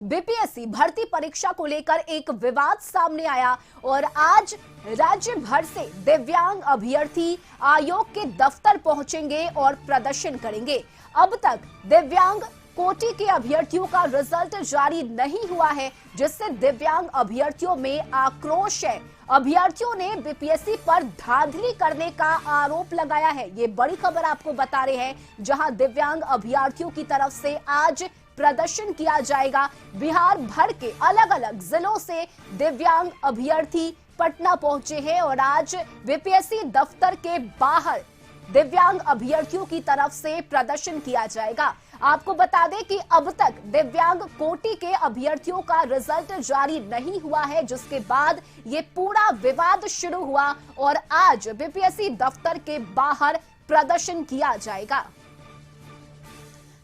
BPSC भर्ती परीक्षा को लेकर एक विवाद सामने आया और आज राज्य भर से दिव्यांग अभ्यर्थी आयोग के दफ्तर पहुंचेंगे और प्रदर्शन करेंगे। अब तक दिव्यांग कोटि के अभ्यर्थियों का रिजल्ट जारी नहीं हुआ है, जिससे दिव्यांग अभ्यर्थियों में आक्रोश है। अभ्यर्थियों ने बीपीएससी पर धांधली करने का आरोप लगाया है। ये बड़ी खबर आपको बता रहे हैं, जहां दिव्यांग अभ्यर्थियों की तरफ से आज प्रदर्शन किया जाएगा। बिहार भर के अलग अलग जिलों से दिव्यांग अभ्यर्थी पटना पहुंचे हैं और आज बीपीएससी दफ्तर के बाहर दिव्यांग अभ्यर्थियों की तरफ से प्रदर्शन किया जाएगा। आपको बता दें कि अब तक दिव्यांग कोटि के अभ्यर्थियों का रिजल्ट जारी नहीं हुआ है, जिसके बाद ये पूरा विवाद शुरू हुआ और आज बीपीएससी दफ्तर के बाहर प्रदर्शन किया जाएगा।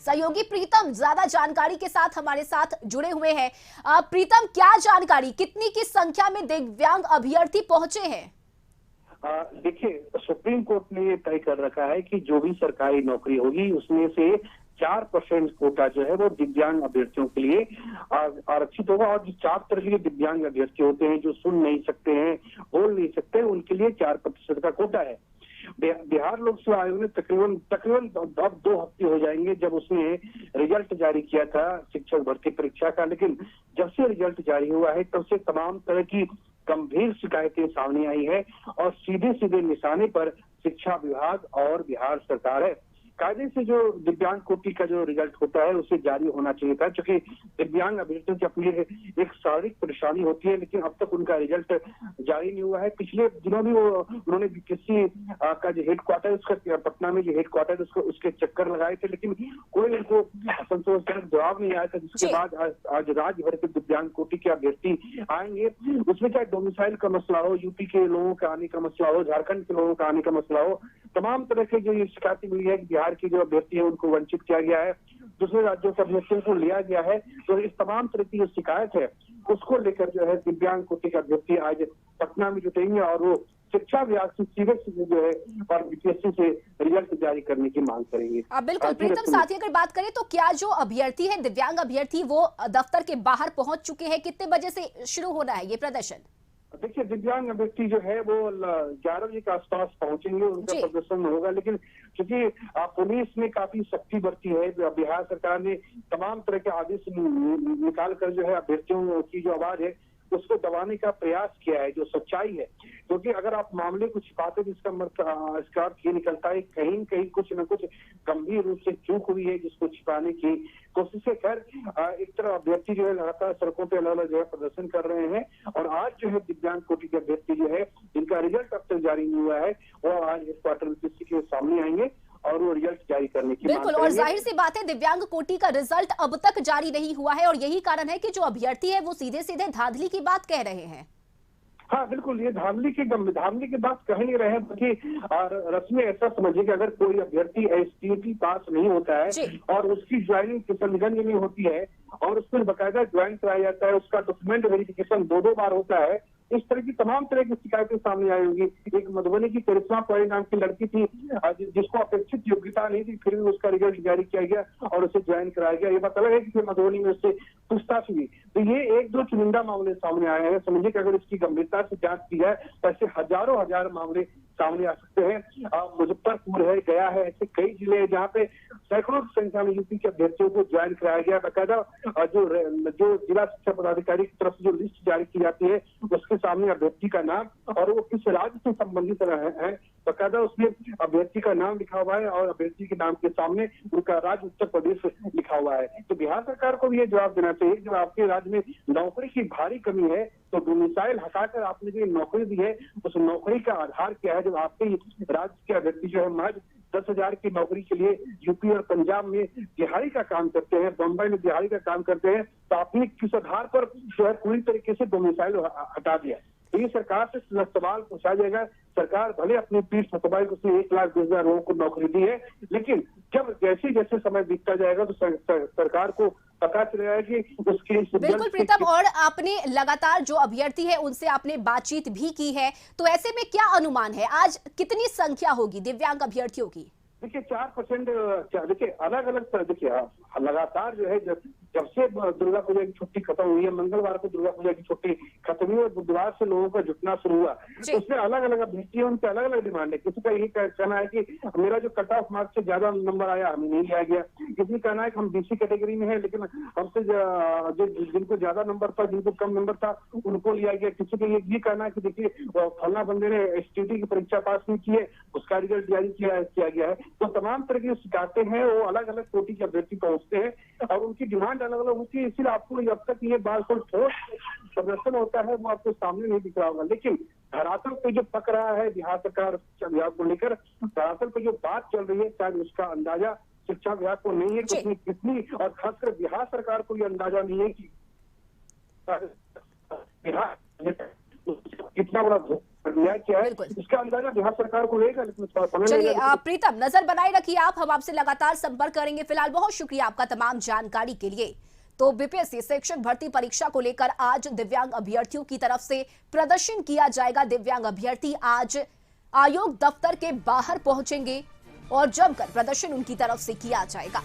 सहयोगी प्रीतम ज्यादा जानकारी के साथ हमारे साथ जुड़े हुए हैं। प्रीतम, क्या जानकारी, कितनी की संख्या में दिव्यांग अभ्यर्थी पहुंचे हैं? देखिए, सुप्रीम कोर्ट ने ये तय कर रखा है कि जो भी सरकारी नौकरी होगी उसमें से 4% कोटा जो है वो दिव्यांग अभ्यर्थियों के लिए आरक्षित होगा। और जो 4 तरह के दिव्यांग अभ्यर्थी होते हैं, जो सुन नहीं सकते हैं, बोल नहीं सकते, उनके लिए 4% का कोटा है। बिहार लोक सेवा आयोग ने तकरीबन अब 2 हफ्ते हो जाएंगे जब उसने रिजल्ट जारी किया था शिक्षक भर्ती परीक्षा का, लेकिन जब से रिजल्ट जारी हुआ है तब से तमाम तरह की गंभीर शिकायतें सामने आई है और सीधे सीधे निशाने पर शिक्षा विभाग और बिहार सरकार है। कायदे से जो दिव्यांग कोटि का जो रिजल्ट होता है उसे जारी होना चाहिए था, क्योंकि दिव्यांग अभ्यर्थियों की अपनी एक शारीरिक परेशानी होती है, लेकिन अब तक उनका रिजल्ट जारी नहीं हुआ है। पिछले दिनों भी उन्होंने बीपीएससी का जो हेडक्वार्टर उसका पटना में जो हेडक्वार्टर उसके चक्कर लगाए थे, लेकिन कोई उनको संतोषजनक जवाब नहीं आया था। जिसके बाद आज राज्य भर के दिव्यांग कोटि के अभ्यर्थी आएंगे। उसमें चाहे डोमिसाइल का मसला हो, यूपी के लोगों का आने का मसला हो, झारखंड के लोगों का आने का मसला हो, तमाम तरह के जो ये शिकायतें मिली है कि बिहार के जो अभ्यर्थी है उनको वंचित किया गया है, दूसरे राज्यों के अभ्यर्थियों को लिया गया है, तो इस तमाम तरह की जो शिकायत है उसको लेकर जो है दिव्यांग कोटि के अभ्यर्थी आज पटना में जुटेंगे और वो शिक्षा विभाग से सीधे जो है और बीपीएससी से रिजल्ट जारी करने की मांग करेंगे। बिल्कुल प्रीतम, साथ ही अगर बात करें तो क्या जो अभ्यर्थी है, दिव्यांग अभ्यर्थी, वो दफ्तर के बाहर पहुंच चुके हैं? कितने बजे से शुरू होना है ये प्रदर्शन? देखिए, दिव्यांग अभ्यर्थी जो है वो 11 बजे के आसपास पहुंचेंगे, उनका प्रदर्शन होगा। लेकिन क्योंकि पुलिस ने काफी सख्ती बरती है, बिहार सरकार ने तमाम तरह के आदेश निकाल कर जो है अभ्यर्थियों की जो आवाज है उसको दबाने का प्रयास किया है, जो सच्चाई है। क्योंकि अगर आप मामले को छिपाते तो इसका अर्थ ये निकलता है कहीं कहीं कुछ न कुछ गंभीर रूप से चूक हुई है, जिसको छिपाने की कोशिश कर एक तरफ अभ्यर्थी जो है लगातार सड़कों पे अलग अलग जगह प्रदर्शन कर रहे हैं और आज जो है दिव्यांग कोटि के अभ्यर्थी जो है जिनका रिजल्ट अब तक जारी नहीं हुआ है वो आज हेडक्वार्टर बीपीएससी के सामने आएंगे और वो रिजल्ट जारी करने की बिल्कुल। और जाहिर सी बात है, दिव्यांग कोटि का रिजल्ट अब तक जारी नहीं हुआ है और यही कारण है कि जो अभ्यर्थी है वो सीधे सीधे धांधली की बात कह रहे हैं। हाँ बिल्कुल, ये धांधली की बात कह नहीं रहे हैं, बल्कि रस्म ऐसा समझिए कि अगर कोई अभ्यर्थी एसटीईटी पास नहीं होता है और उसकी ज्वाइनिंग किशनगंज में होती है और उस पर बाकायदा ज्वाइन कराया जाता है, उसका डॉक्यूमेंट वेरिफिकेशन 2 बार होता है, इस तरह की तमाम तरह की शिकायतें सामने आई होंगी। एक मधुबनी की करिश्मा पॉइंट नाम की लड़की थी जिसको अपेक्षित योग्यता नहीं थी, फिर भी उसका रिजल्ट जारी किया गया और उसे ज्वाइन कराया गया। ये बात अलग है कि फिर मधुबनी में उससे पूछताछ हुई। तो ये 1-2 चुनिंदा मामले सामने आए हैं। समझिए कि अगर इसकी गंभीरता से जांच की जाए तो ऐसे हजारों हजार मामले सामने आ सकते हैं। मुजफ्फरपुर है, गया है, ऐसे कई जिले हैं जहाँ पे सैकड़ों की संख्या में यूपी के अभ्यर्थियों को ज्वाइन कराया गया। बाकायदा जो जिला शिक्षा पदाधिकारी की तरफ से जो लिस्ट जारी की जाती है उसके सामने अभ्यर्थी का नाम और वो किस राज्य से संबंधित है, बाकायदा उसमें अभ्यर्थी का नाम लिखा हुआ है और अभ्यर्थी के नाम के सामने उनका राज्य उत्तर प्रदेश लिखा हुआ है। तो बिहार सरकार को भी ये जवाब देना चाहिए, जब आपके राज्य में नौकरी की भारी कमी है तो डोमिसाइल हटाकर आपने जो नौकरी दी है उस नौकरी का आधार क्या है? जब आपके राज्य के अभ्यर्थी जो है महज 10,000 की नौकरी के लिए यूपी और पंजाब में दिहाड़ी का काम करते हैं, बम्बई में दिहाड़ी का काम करते हैं, तो आपने किस आधार पर जो है पूरी तरीके से डोमिसाइल हटा दिया? तो ये सरकार से सवाल पूछा जाएगा। सरकार भले अपनी पीठ थपथपाई उसने 1,20,000 लोगों को नौकरी दी है, लेकिन जब जैसे जैसे समय बीतता जाएगा तो सरकार को पता चलेगा कि उसकी। बिल्कुल प्रीतम, और आपने लगातार जो अभ्यर्थी है उनसे आपने बातचीत भी की है, तो ऐसे में क्या अनुमान है, आज कितनी संख्या होगी दिव्यांग अभ्यर्थियों की? देखिए 4%, देखिए अलग अलग, देखिए लगातार जो है जब से दुर्गा पूजा की छुट्टी खत्म हुई है, मंगलवार को दुर्गा पूजा की छुट्टी खत्म हुई और बुधवार से लोगों का जुटना शुरू हुआ, उसमें अलग अलग अभ्यर्थी है, उनके अलग अलग डिमांड है। किसी का यही कहना है कि मेरा जो कट ऑफ मार्क्स से ज्यादा नंबर आया हमें नहीं लिया गया, किसी कहना है कि हम बीसी कैटेगरी में है लेकिन हमसे जो जिनको ज्यादा नंबर था, जिनको कम नंबर था उनको लिया गया। किसी का ये कहना है कि देखिए फलना बंदे ने एसटीटी की परीक्षा पास नहीं की है, उसका रिजल्ट जारी किया गया है। तो तमाम तरह की शिकायतें हैं, वो अलग अलग कोटि के अभ्यर्थी पहुंचते हैं और उनकी डिमांड अलग अलग होती है। इसलिए आपको जब तक ये बात कोई ठोस प्रदर्शन होता है वो आपको सामने नहीं दिख रहा होगा, लेकिन धरातल पे जो पक रहा है बिहार सरकार शिक्षा विभाग को लेकर, धरातल पे जो बात चल रही है शायद उसका अंदाजा शिक्षा विभाग को नहीं है कितनी, और खासकर बिहार सरकार को ये अंदाजा नहीं है कि बिहार कितना बड़ा न्याय क्या है, इसका अंदाजा बिहार सरकार को लेगा, लेकिन थोड़ा समय चलिए प्रीतम, नजर बनाए रखिए आप, हम आपसे लगातार संपर्क करेंगे। फिलहाल बहुत शुक्रिया आपका तमाम जानकारी के लिए। तो बीपीएससी शिक्षक भर्ती परीक्षा को लेकर आज दिव्यांग अभ्यर्थियों की तरफ से प्रदर्शन किया जाएगा। दिव्यांग अभ्यर्थी आज आयोग दफ्तर के बाहर पहुंचेंगे और जमकर प्रदर्शन उनकी तरफ से किया जाएगा।